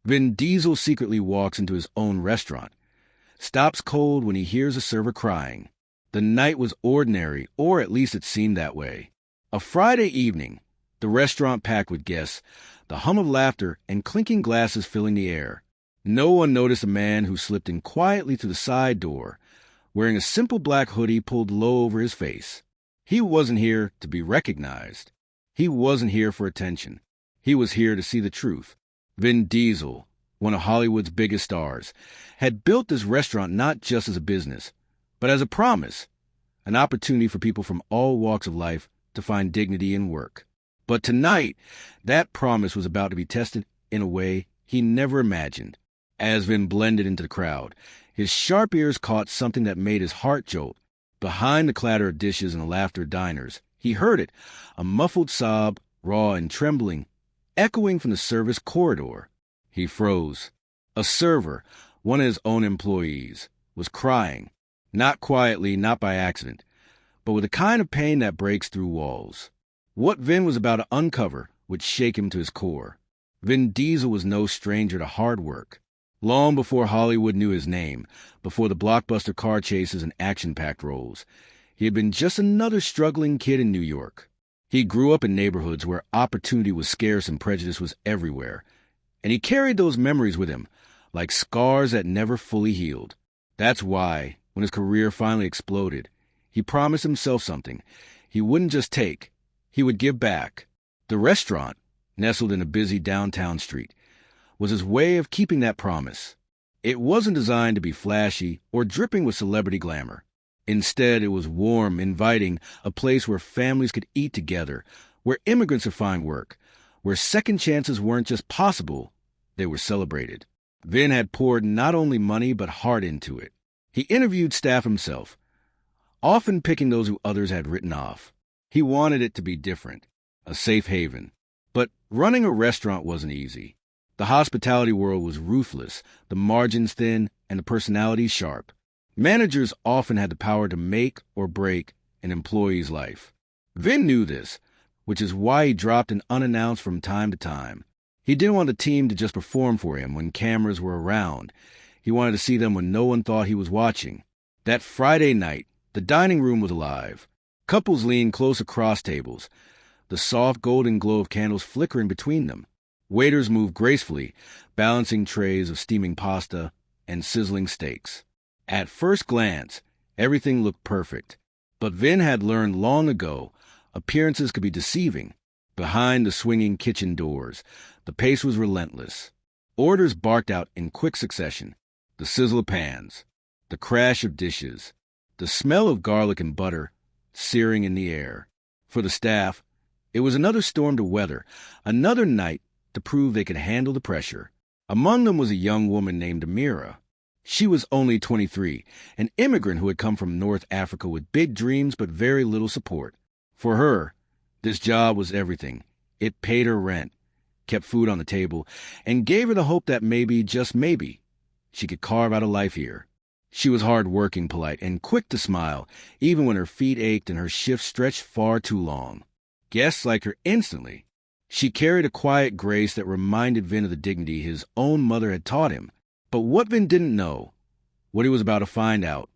Vin Diesel secretly walks into his own restaurant, stops cold when he hears a server crying. The night was ordinary, or at least it seemed that way. A Friday evening, the restaurant packed with guests, the hum of laughter and clinking glasses filling the air. No one noticed a man who slipped in quietly through the side door, wearing a simple black hoodie pulled low over his face. He wasn't here to be recognized. He wasn't here for attention. He was here to see the truth. Vin Diesel, one of Hollywood's biggest stars, had built this restaurant not just as a business, but as a promise, an opportunity for people from all walks of life to find dignity in work. But tonight, that promise was about to be tested in a way he never imagined. As Vin blended into the crowd, his sharp ears caught something that made his heart jolt. Behind the clatter of dishes and the laughter of diners, he heard it, a muffled sob, raw and trembling, echoing from the service corridor. He froze. A server, one of his own employees, was crying, not quietly, not by accident, but with a kind of pain that breaks through walls. What Vin was about to uncover would shake him to his core. Vin Diesel was no stranger to hard work. Long before Hollywood knew his name, before the blockbuster car chases and action-packed roles, he had been just another struggling kid in New York. He grew up in neighborhoods where opportunity was scarce and prejudice was everywhere, and he carried those memories with him, like scars that never fully healed. That's why, when his career finally exploded, he promised himself something. He wouldn't just take, he would give back. The restaurant, nestled in a busy downtown street, was his way of keeping that promise. It wasn't designed to be flashy or dripping with celebrity glamour. Instead, it was warm, inviting, a place where families could eat together, where immigrants could find work, where second chances weren't just possible, they were celebrated. Vin had poured not only money but heart into it. He interviewed staff himself, often picking those who others had written off. He wanted it to be different, a safe haven. But running a restaurant wasn't easy. The hospitality world was ruthless, the margins thin, and the personalities sharp. Managers often had the power to make or break an employee's life. Vin knew this, which is why he dropped in unannounced from time to time. He didn't want the team to just perform for him when cameras were around. He wanted to see them when no one thought he was watching. That Friday night, the dining room was alive. Couples leaned close across tables, the soft golden glow of candles flickering between them. Waiters moved gracefully, balancing trays of steaming pasta and sizzling steaks. At first glance, everything looked perfect. But Vin had learned long ago, appearances could be deceiving. Behind the swinging kitchen doors, the pace was relentless. Orders barked out in quick succession. The sizzle of pans, the crash of dishes, the smell of garlic and butter searing in the air. For the staff, it was another storm to weather, another night to prove they could handle the pressure. Among them was a young woman named Amira. She was only 23, an immigrant who had come from North Africa with big dreams but very little support. For her, this job was everything. It paid her rent, kept food on the table, and gave her the hope that maybe, just maybe, she could carve out a life here. She was hard-working, polite, and quick to smile, even when her feet ached and her shift stretched far too long. Guests liked her instantly. She carried a quiet grace that reminded Vin of the dignity his own mother had taught him. But what Vin didn't know, what he was about to find out,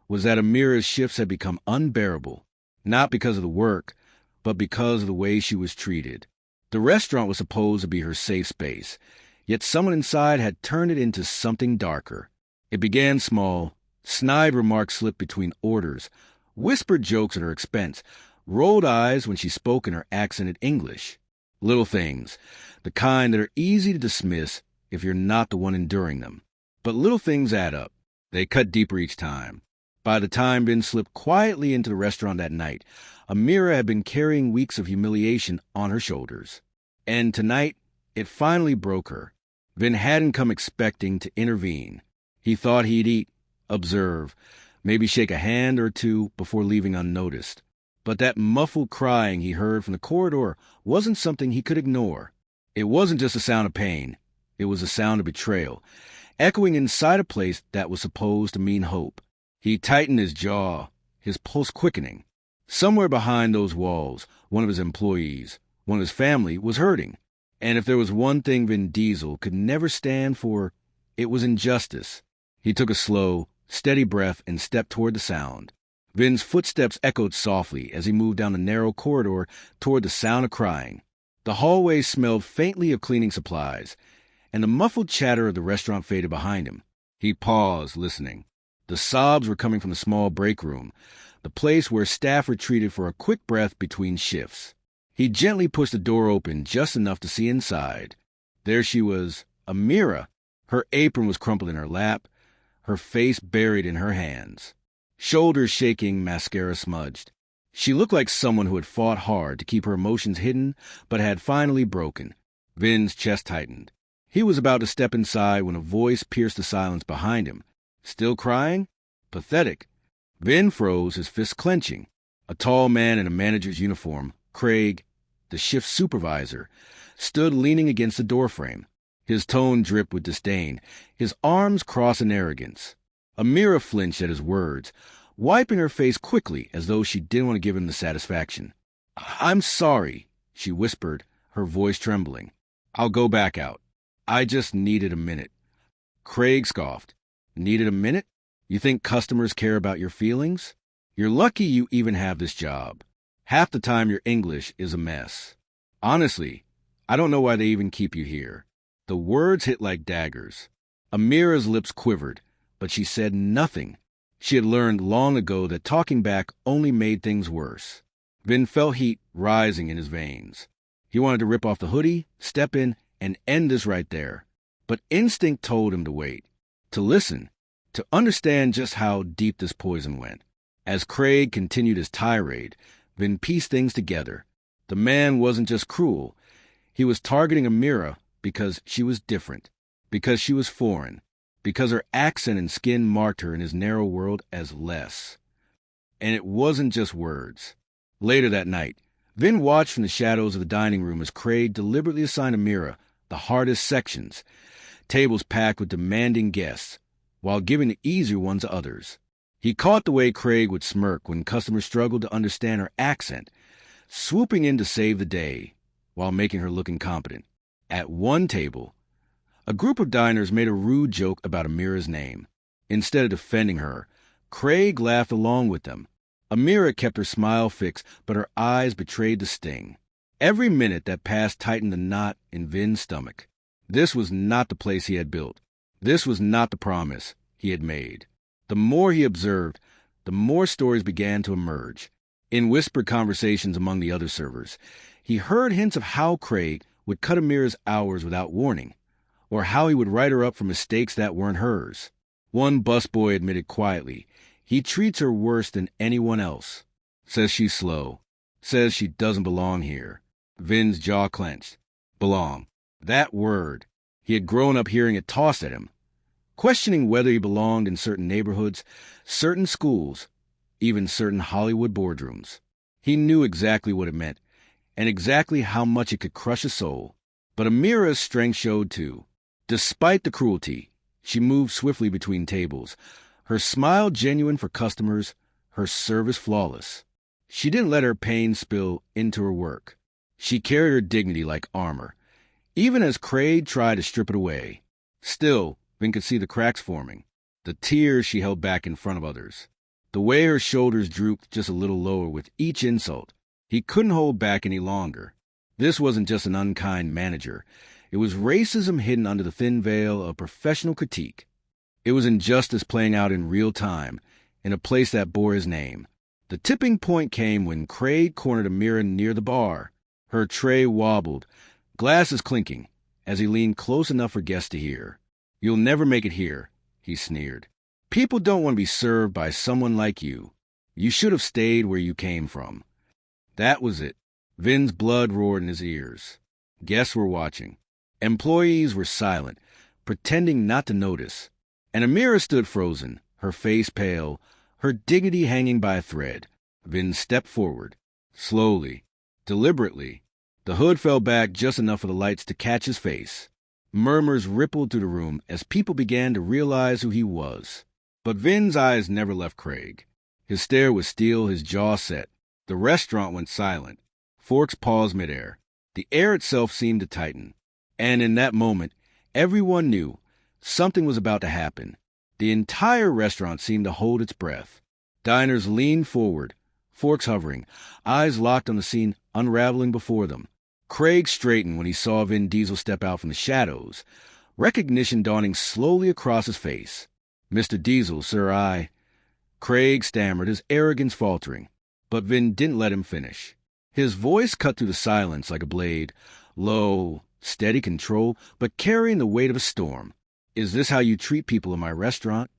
was that Amira's shifts had become unbearable, not because of the work, but because of the way she was treated. The restaurant was supposed to be her safe space, yet someone inside had turned it into something darker. It began small. Snide remarks slipped between orders, whispered jokes at her expense, rolled eyes when she spoke in her accented English. Little things, the kind that are easy to dismiss if you're not the one enduring them. But little things add up. They cut deeper each time. By the time Vin slipped quietly into the restaurant that night, Amira had been carrying weeks of humiliation on her shoulders. And tonight, it finally broke her. Vin hadn't come expecting to intervene. He thought he'd eat, observe, maybe shake a hand or two before leaving unnoticed. But that muffled crying he heard from the corridor wasn't something he could ignore. It wasn't just a sound of pain. It was a sound of betrayal, echoing inside a place that was supposed to mean hope. He tightened his jaw, his pulse quickening. Somewhere behind those walls, one of his employees, one of his family, was hurting. And if there was one thing Vin Diesel could never stand for, it was injustice. He took a slow, steady breath and stepped toward the sound. Vin's footsteps echoed softly as he moved down the narrow corridor toward the sound of crying. The hallway smelled faintly of cleaning supplies, and the muffled chatter of the restaurant faded behind him. He paused, listening. The sobs were coming from the small break room, the place where staff retreated for a quick breath between shifts. He gently pushed the door open just enough to see inside. There she was, Amira. Her apron was crumpled in her lap, her face buried in her hands. Shoulders shaking, mascara smudged. She looked like someone who had fought hard to keep her emotions hidden, but had finally broken. Vin's chest tightened. He was about to step inside when a voice pierced the silence behind him. Still crying? Pathetic. Vin froze, his fists clenching. A tall man in a manager's uniform, Craig, the shift supervisor, stood leaning against the doorframe. His tone dripped with disdain, his arms crossed in arrogance. Amira flinched at his words, wiping her face quickly as though she didn't want to give him the satisfaction. "I'm sorry," she whispered, her voice trembling. "I'll go back out. I just needed a minute." Craig scoffed. "Needed a minute? You think customers care about your feelings? You're lucky you even have this job. Half the time your English is a mess. Honestly, I don't know why they even keep you here." The words hit like daggers. Amira's lips quivered, but she said nothing. She had learned long ago that talking back only made things worse. Vin felt heat rising in his veins. He wanted to rip off the hoodie, step in, and end this right there. But instinct told him to wait, to listen, to understand just how deep this poison went. As Craig continued his tirade, Vin pieced things together. The man wasn't just cruel. He was targeting Amira because she was different, because she was foreign, because her accent and skin marked her in his narrow world as less. And it wasn't just words. Later that night, Vin watched from the shadows of the dining room as Craig deliberately assigned Amira the hardest sections, tables packed with demanding guests, while giving the easier ones to others. He caught the way Craig would smirk when customers struggled to understand her accent, swooping in to save the day, while making her look incompetent. At one table, a group of diners made a rude joke about Amira's name. Instead of defending her, Craig laughed along with them. Amira kept her smile fixed, but her eyes betrayed the sting. Every minute that passed tightened the knot in Vin's stomach. This was not the place he had built. This was not the promise he had made. The more he observed, the more stories began to emerge. In whispered conversations among the other servers, he heard hints of how Craig would cut Amira's hours without warning, or how he would write her up for mistakes that weren't hers. One busboy admitted quietly, he treats her worse than anyone else. Says she's slow. Says she doesn't belong here. Vin's jaw clenched. Belong. That word. He had grown up hearing it tossed at him, questioning whether he belonged in certain neighborhoods, certain schools, even certain Hollywood boardrooms. He knew exactly what it meant, and exactly how much it could crush a soul. But Amira's strength showed too. Despite the cruelty, she moved swiftly between tables, her smile genuine for customers, her service flawless. She didn't let her pain spill into her work. She carried her dignity like armor, even as Craig tried to strip it away. Still, Vin could see the cracks forming, the tears she held back in front of others, the way her shoulders drooped just a little lower with each insult. He couldn't hold back any longer. This wasn't just an unkind manager. It was racism hidden under the thin veil of professional critique. It was injustice playing out in real time, in a place that bore his name. The tipping point came when Craig cornered Amira near the bar. Her tray wobbled, glasses clinking, as he leaned close enough for guests to hear. "You'll never make it here," he sneered. "People don't want to be served by someone like you. You should have stayed where you came from." That was it. Vin's blood roared in his ears. Guests were watching. Employees were silent, pretending not to notice. And Amira stood frozen, her face pale, her dignity hanging by a thread. Vin stepped forward, slowly, deliberately. The hood fell back just enough for the lights to catch his face. Murmurs rippled through the room as people began to realize who he was. But Vin's eyes never left Craig. His stare was steel, his jaw set. The restaurant went silent. Forks paused midair. The air itself seemed to tighten. And in that moment, everyone knew something was about to happen. The entire restaurant seemed to hold its breath. Diners leaned forward, forks hovering, eyes locked on the scene unraveling before them. Craig straightened when he saw Vin Diesel step out from the shadows, recognition dawning slowly across his face. "Mr. Diesel, sir, Craig stammered, his arrogance faltering. But Vin didn't let him finish. His voice cut through the silence like a blade, low, steady control, but carrying the weight of a storm. "Is this how you treat people in my restaurant?"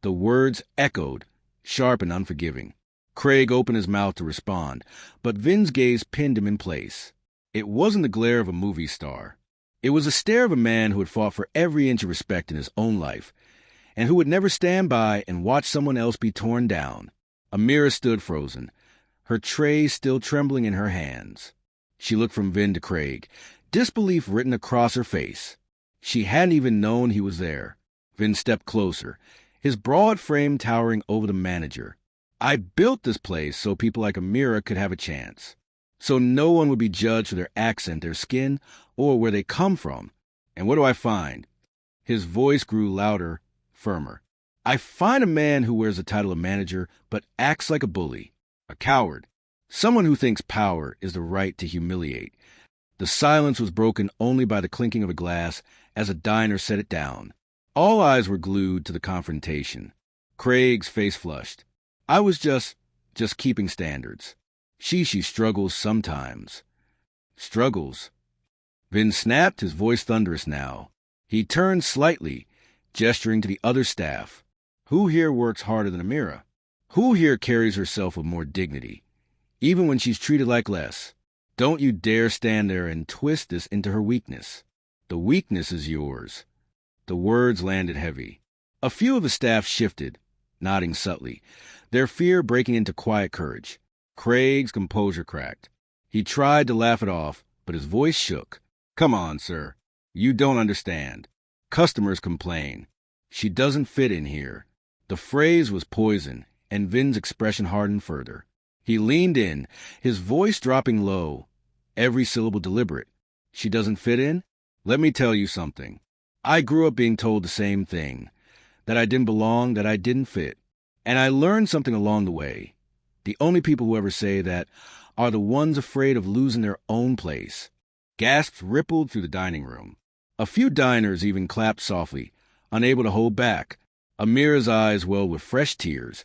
The words echoed, sharp and unforgiving. Craig opened his mouth to respond, but Vin's gaze pinned him in place. It wasn't the glare of a movie star. It was the stare of a man who had fought for every inch of respect in his own life, and who would never stand by and watch someone else be torn down. Amira stood frozen, her tray still trembling in her hands. She looked from Vin to Craig, disbelief written across her face. She hadn't even known he was there. Vin stepped closer, his broad frame towering over the manager. "I built this place so people like Amira could have a chance. So no one would be judged for their accent, their skin, or where they come from. And what do I find?" His voice grew louder, firmer. "I find a man who wears the title of manager but acts like a bully, a coward, someone who thinks power is the right to humiliate." The silence was broken only by the clinking of a glass as a diner set it down. All eyes were glued to the confrontation. Craig's face flushed. "I was just keeping standards. She struggles sometimes." "Struggles?" Vin snapped, his voice thunderous now. He turned slightly, gesturing to the other staff. "Who here works harder than Amira? Who here carries herself with more dignity, even when she's treated like less? Don't you dare stand there and twist this into her weakness. The weakness is yours." The words landed heavy. A few of the staff shifted, nodding subtly, their fear breaking into quiet courage. Craig's composure cracked. He tried to laugh it off, but his voice shook. "Come on, sir. You don't understand. Customers complain. She doesn't fit in here." The phrase was poison, and Vin's expression hardened further. He leaned in, his voice dropping low, every syllable deliberate. "She doesn't fit in? Let me tell you something. I grew up being told the same thing, that I didn't belong, that I didn't fit. And I learned something along the way. The only people who ever say that are the ones afraid of losing their own place." Gasps rippled through the dining room. A few diners even clapped softly, unable to hold back. Amira's eyes welled with fresh tears,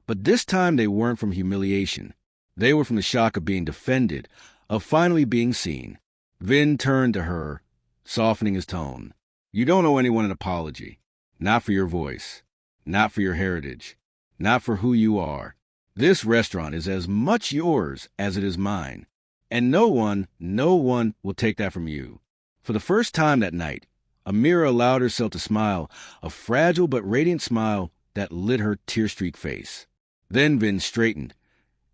but this time they weren't from humiliation. They were from the shock of being defended, of finally being seen. Vin turned to her, softening his tone. "You don't owe anyone an apology. Not for your voice. Not for your heritage. Not for who you are. This restaurant is as much yours as it is mine. And no one will take that from you." For the first time that night, Amira allowed herself to smile, a fragile but radiant smile that lit her tear-streaked face. Then Vin straightened,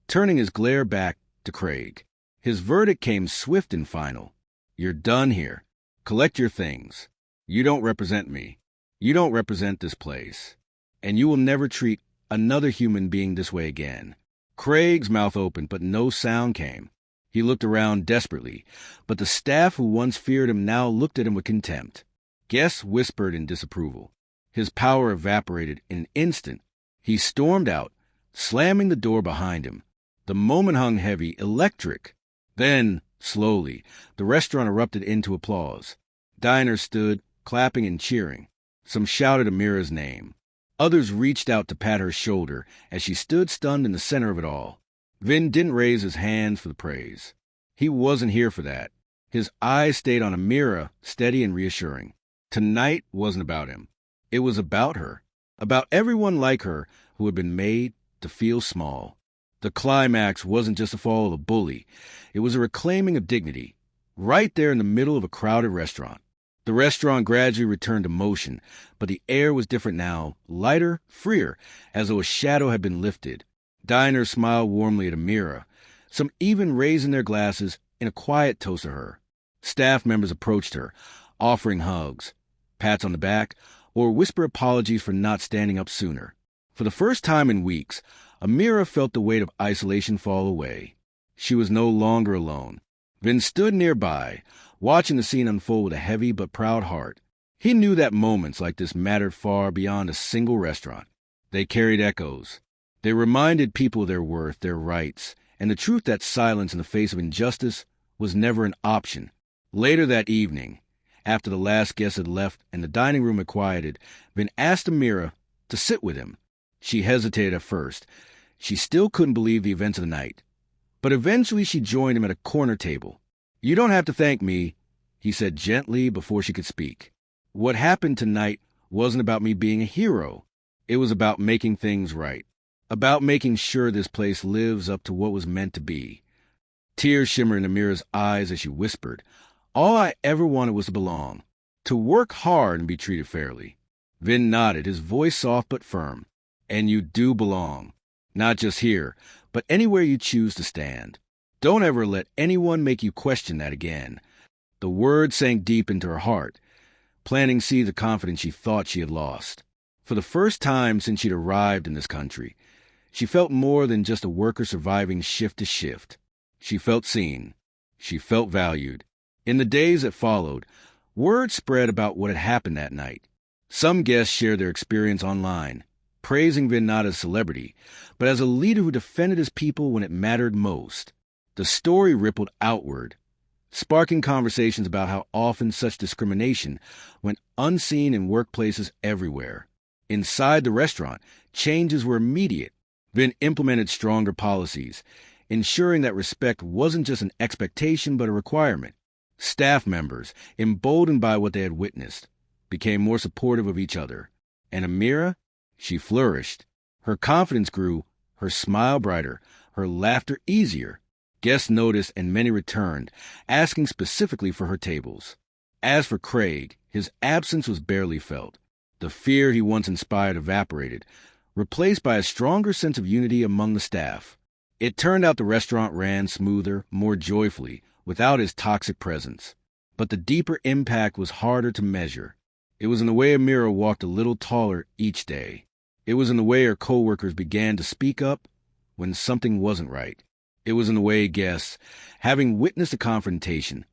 turning his glare back to Craig. His verdict came swift and final. "You're done here. Collect your things. You don't represent me. You don't represent this place. And you will never treat another human being this way again." Craig's mouth opened, but no sound came. He looked around desperately, but the staff who once feared him now looked at him with contempt. Guests whispered in disapproval. His power evaporated in an instant. He stormed out, slamming the door behind him. The moment hung heavy, electric. Then, slowly, the restaurant erupted into applause. Diners stood, clapping and cheering. Some shouted Amira's name. Others reached out to pat her shoulder as she stood stunned in the center of it all. Vin didn't raise his hands for the praise. He wasn't here for that. His eyes stayed on Amira, steady and reassuring. Tonight wasn't about him. It was about her. About everyone like her who had been made to feel small. The climax wasn't just a fall of a bully. It was a reclaiming of dignity, right there in the middle of a crowded restaurant. The restaurant gradually returned to motion, but the air was different now, lighter, freer, as though a shadow had been lifted. Diners smiled warmly at Amira, some even raising their glasses in a quiet toast to her. Staff members approached her, offering hugs, pats on the back, or whispered apologies for not standing up sooner. For the first time in weeks, Amira felt the weight of isolation fall away. She was no longer alone. Vin stood nearby, watching the scene unfold with a heavy but proud heart. He knew that moments like this mattered far beyond a single restaurant. They carried echoes. They reminded people of their worth, their rights, and the truth that silence in the face of injustice was never an option. Later that evening, after the last guest had left and the dining room had quieted, Vin asked Amira to sit with him. She hesitated at first. She still couldn't believe the events of the night. But eventually she joined him at a corner table. "You don't have to thank me," he said gently before she could speak. "What happened tonight wasn't about me being a hero. It was about making things right. About making sure this place lives up to what was meant to be." Tears shimmered in Amira's eyes as she whispered, "All I ever wanted was to belong, to work hard and be treated fairly." Vin nodded, his voice soft but firm. "And you do belong. Not just here, but anywhere you choose to stand. Don't ever let anyone make you question that again." The words sank deep into her heart, planting seeds of confidence she thought she had lost. For the first time since she'd arrived in this country, she felt more than just a worker surviving shift to shift. She felt seen. She felt valued. In the days that followed, word spread about what had happened that night. Some guests shared their experience online, praising Vin not as a celebrity, but as a leader who defended his people when it mattered most. The story rippled outward, sparking conversations about how often such discrimination went unseen in workplaces everywhere. Inside the restaurant, changes were immediate. Vin implemented stronger policies, ensuring that respect wasn't just an expectation but a requirement. Staff members, emboldened by what they had witnessed, became more supportive of each other. And Amira? She flourished. Her confidence grew, her smile brighter, her laughter easier. Guests noticed and many returned, asking specifically for her tables. As for Craig, his absence was barely felt. The fear he once inspired evaporated, replaced by a stronger sense of unity among the staff. It turned out the restaurant ran smoother, more joyfully, without his toxic presence. But the deeper impact was harder to measure. It was in the way Amira walked a little taller each day. It was in the way her coworkers began to speak up when something wasn't right. It was in the way guests, having witnessed a confrontation,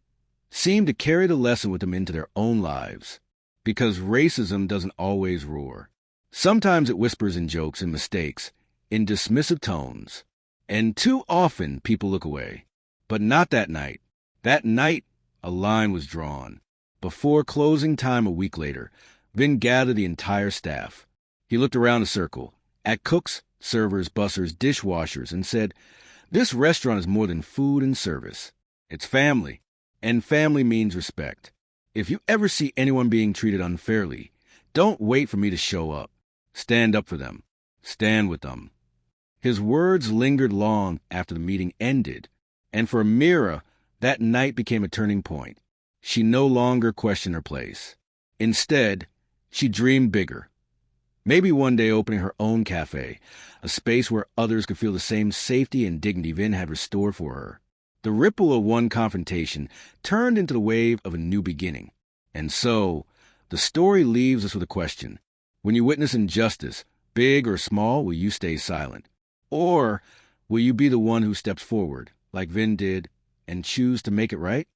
seemed to carry the lesson with them into their own lives. Because racism doesn't always roar. Sometimes it whispers in jokes and mistakes, in dismissive tones. And too often people look away. But not that night. That night, a line was drawn. Before closing time a week later, Vin gathered the entire staff. He looked around the circle, at cooks, servers, bussers, dishwashers, and said, "This restaurant is more than food and service. It's family, and family means respect. If you ever see anyone being treated unfairly, don't wait for me to show up. Stand up for them. Stand with them." His words lingered long after the meeting ended, and for Amira, that night became a turning point. She no longer questioned her place. Instead, she dreamed bigger. Maybe one day opening her own cafe, a space where others could feel the same safety and dignity Vin had restored for her. The ripple of one confrontation turned into the wave of a new beginning. And so, the story leaves us with a question. When you witness injustice, big or small, will you stay silent? Or will you be the one who steps forward, like Vin did, and choose to make it right?